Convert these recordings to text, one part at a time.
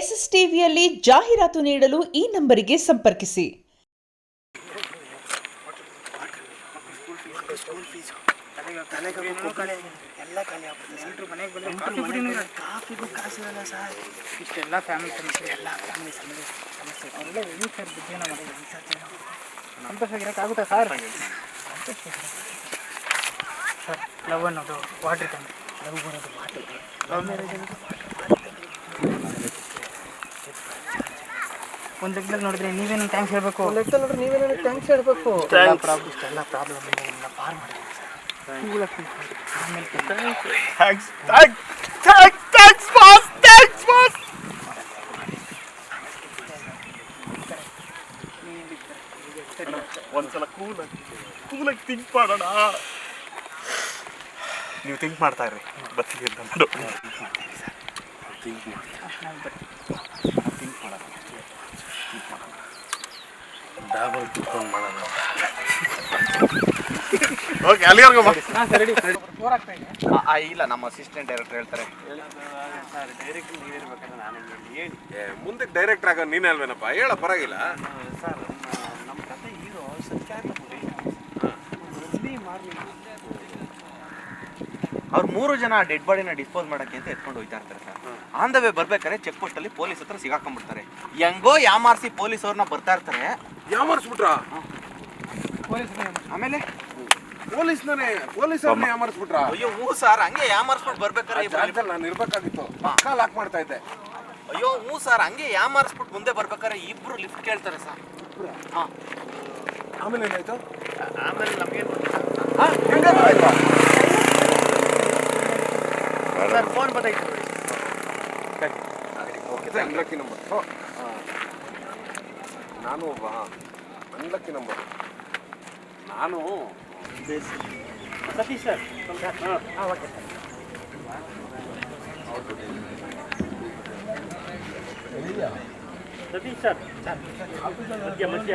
SSTVಯಲ್ಲಿ ಜಾಹೀರಾತು ನೀಡಲು ಈ ನಂಬರಿಗೆ ಸಂಪರ್ಕಿಸಿ. ಕಾಫಿಗೂ ಕಾಸಿರಲ್ಲ ಸರ್. ಇಷ್ಟೆಲ್ಲ ಫ್ಯಾಮಿಲಿ ಸಮಸ್ಯೆ ಸಂತೋಷವಾಗಿರೋಕ್ಕಾಗುತ್ತಾ ಸರ್? ಸರ್ ಲವ್ ಅನ್ನೋದು ವಾಟ್ರ್ ತಂದು ಲವ್ ಅನ್ನೋದು ವಾಟ್ರ್ ಲವ್ ಮ್ಯಾರೇಜ್ ಒಂದು ಲೆಕ್ಕದಲ್ಲಿ ನೋಡಿದ್ರೆ ನೀವೇನು ಥ್ಯಾಂಕ್ಸ್ ಹೇಳ್ಬೇಕು. ಒಂದು ಲೆಕ್ಕದಲ್ಲಿ ನೋಡಿದ್ರೆ ನೀವೇನು ಥ್ಯಾಂಕ್ಸ್ ಹೇಳ್ಬೇಕು. ಇಷ್ಟೆಲ್ಲ ಪ್ರಾಬ್ಲಮ್ ಪಾರ್ ಮಾಡಿ ಒಂದ್ಸಲ ಕೂಲಾಗಿ ಥಿಂಕ್ ಮಾಡೋಣ. ನೀವು ಥಿಂಕ್ ಮಾಡ್ತಾ ಇರ್ರಿ, ಬರ್ತೀವಿ ಅಂತ ಥಿಂಕ್ ಮಾಡೋಣ. ಡಬಲ್ ಕುತ್ಕೊಂಡು ಮಾಡೋಣ. ಓಕೆ, ಅಲ್ಲಿವರೆಗೂ ಇಲ್ಲ, ನಮ್ಮ ಅಸಿಸ್ಟೆಂಟ್ ಡೈರೆಕ್ಟರ್ ಹೇಳ್ತಾರೆ. ಮುಂದೆ ಡೈರೆಕ್ಟರ್ ಆಗ ನೀನೇ ಅಲ್ವೇನಪ್ಪ, ಹೇಳ ಪರವಾಗಿಲ್ಲ ಸರ್. ನಮ್ಮ ಕಥೆ ಹೀರೋ ಅವ್ರು 3 ಜನ ಡೆಡ್ ಬಾಡಿನ ಡಿಸ್ಪೋಸ್ ಮಾಡೋಕ್ಕೆ ಅಂತ ಎತ್ಕೊಂಡು ಹೋಗ್ತಾ ಇರ್ತಾರೆ ಸರ್. ಆನ್ ದ ವೇ ಬರ್ಬೇಕಾದ್ರೆ ಚೆಕ್ ಪೋಸ್ಟ್ ಅಲ್ಲಿ ಪೊಲೀಸ್ ಹತ್ರ ಸಿಗಾಕೊಂಡ್ಬಿಡ್ತಾರೆ. ಹೆಂಗೋ ಯಾಮಾರಿಸಿ ಪೊಲೀಸ್ ಅವ್ರನ್ನ ಬರ್ತಾ ಇರ್ತಾರೆ. ಯಾಮಾರಿಸ್ಬಿಟ್ರ? ಆಮೇಲೆ ಪೊಲೀಸ್ನೇ ಯಾಮಾರಿಸ್ಬಿಟ್ರ? ಅಯ್ಯೋ ಹ್ಞೂ ಸರ್, ಹಂಗೆ ಯಾಮಾರಿಸ್ಬಿಟ್ಟು ಬರ್ಬೇಕಾದ್ರೆ ನಾನು ಇರ್ಬೇಕಾಗಿತ್ತು, ಲಾಕ್ ಮಾಡ್ತಾ ಇದ್ದೆ. ಅಯ್ಯೋ ಹ್ಞೂ ಸರ್, ಹಂಗೆ ಯಾಮಾರಿಸ್ಬಿಟ್ಟು ಮುಂದೆ ಬರ್ಬೇಕಾದ್ರೆ ಇಬ್ರು ಲಿಫ್ಟ್ ಕೇಳ್ತಾರೆ ಸರ್. ಹಾಂ, ಆಮೇಲೆ ಏನಾಯ್ತು? ಆಮೇಲೆ ನಮಗೆ ಸರ್ ಫೋನ್ ಬತ್ತಾಯ್ತು. Unlucky number. ನಾನು ಅನ್ಲಕ್ಕಿ ನಂಬರ್. ನಾನು ಸತೀಶ್ ಸರ್. ಹಾಂ, ಓಕೆ ಸರ್. ಸತೀಶ್ ಸರ್. ಮಧ್ಯ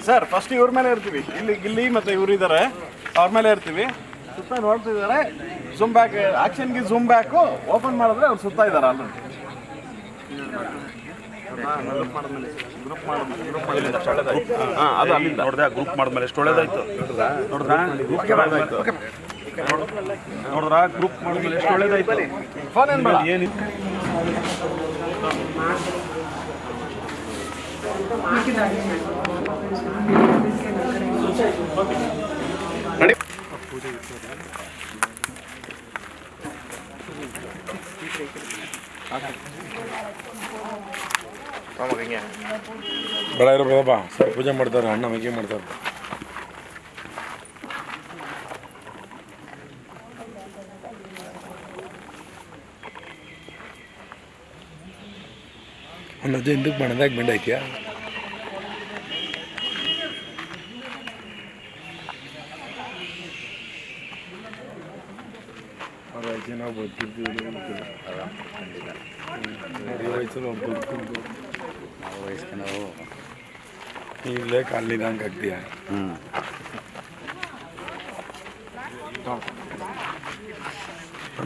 ಸರ್ ಫಸ್ಟ್ ಇವ್ರ ಮೇಲೆ ಇರ್ತೀವಿ, ಇಲ್ಲಿ ಮತ್ತೆ ಇವ್ರು ಇದ್ದಾರೆ, ಅವ್ರ ಮೇಲೆ ಇರ್ತೀವಿ. ಸುತ್ತ ನೋಡ್ತಿದ್ದಾರೆ. ಝೂಮ್ ಬ್ಯಾಕ್, ಆಕ್ಷನ್ಗೆ ಝೂಮ್ ಬ್ಯಾಕು ಓಪನ್ ಮಾಡಿದ್ರೆ ಅವ್ರು ಸುತ್ತ ಇದ್ದಾರೆ. ಆಲ್ರೆಡಿ ಗ್ರೂಪ್ ಮಾಡಿದ್ಮೇಲೆ ಅದು ಅಲ್ಲಿಂದ ನೋಡಿದೆ. ಗ್ರೂಪ್ ಮಾಡಿದ್ಮೇಲೆ ಎಷ್ಟು ಒಳ್ಳೇದಾಯ್ತು ನೋಡಿದ್ರಾ? ಗ್ರೂಪ್ ಮಾಡಿದ್ಮೇಲೆ ಎಷ್ಟು ಒಳ್ಳೇದಾಯ್ತು. ಫೋನ್ ಏನು ಬೆಳ ಇರ್ಬೋದಪ್ಪ ಸರ್. ಪೂಜೆ ಮಾಡ್ತಾರೆ, ಅಣ್ಣ ಮಗಿ ಮಾಡ್ತಾರೆ. ಅನ್ನೋದು ಹಿಂದಕ್ಕೆ ಬಣ್ಣದಾಗ ಬೆಂಡ್ ಐತಿಯಾ? ನಾವು ಬರ್ತಿದ್ದೀವಿ ವಯಸ್ಸಲ್ಲಿ ಬದುಕಿದ್ದು ನಾವು ಇಲ್ಲೇ ಕಾಲಿದಂಗೆ ಆಗ್ತೀಯ.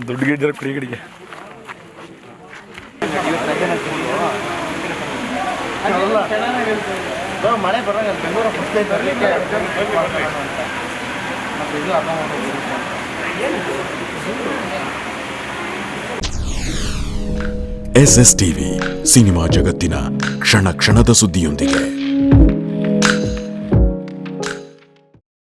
ದುಡ್ಡು ಗಿಡ್ಜರ ಕುಡಿ ಗಿಡಿಗೆ ಮಳೆ ಬರೋಂಗ ಬೆಂಗಳೂರು SSTV ಸಿನಿಮಾ ಜಗತ್ತಿನ ಕ್ಷಣ ಕ್ಷಣದ ಸುದ್ದಿಯೊಂದಿಗೆ.